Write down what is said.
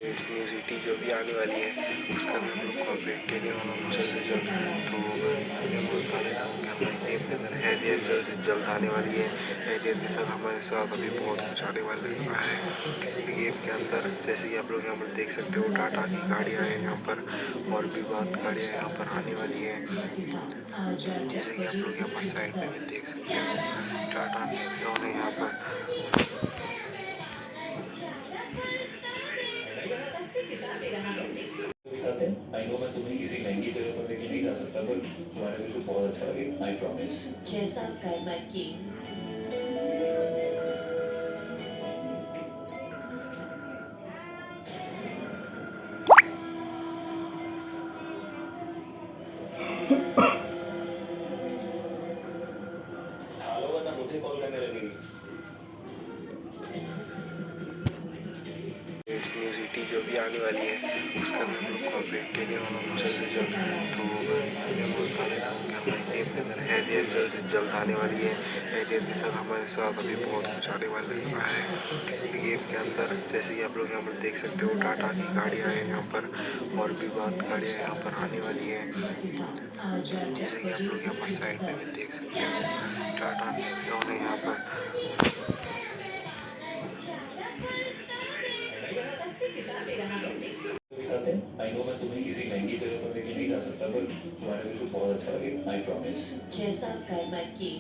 New city जो भी आने वाली है उसका भी हम लोग कॉर्पोरेट के लिए होना जल्द से जल्द। तो मैं बोलता रहता हूँ कि हमारी गेम के अंदर हैरियर जल्द से जल्द आने वाली है। हैरियर के साथ हमारे साथ अभी बहुत कुछ आने वाला है गेम के अंदर। जैसे कि आप लोग यहाँ पर देख सकते हो टाटा की गाड़ियाँ हैं यहाँ पर, और भी बहुत गाड़ियाँ यहाँ पर आने वाली है। जैसे कि आप लोग यहाँ पर साइड में भी देख सकते हो टाटा नेक्सॉन है यहाँ पर। आई नो मैं तुम्हें किसी महंगी जगह पर लेके नहीं जा सकता, पर तुम्हारे दिल को बहुत अच्छा लगेगा, आई प्रॉमिस। जैसा कर्मा की हालो वरना मुझे कॉल करने लगेगी। न्यू सिटी जो भी आने वाली है उसका भी हम लोग कॉर्पोरेट के लिए होना जल्द से जल्द। तो मैं बोलता रहता हूँ कि हमारी गेम के अंदर हैरियर जल्द से जल्द आने वाली है। हैरियर के साथ हमारे साथ अभी बहुत कुछ आने वाला है गेम के अंदर। जैसे कि आप लोग यहाँ पर देख सकते हो टाटा की गाड़ियाँ हैं यहाँ पर, और भी बहुत गाड़ियाँ यहाँ पर आने वाली है। जैसे कि आप लोग यहाँ पर साइड में भी देख सकते हो टाटा नेक्सॉन है यहाँ पर। आई नो मैं तुम्हें किसी महंगी जगह पर लेके नहीं जा सकता, पर तुम्हारे दिल को बहुत अच्छा लगेगा, आई प्रॉमिस। जैसा कर्मा की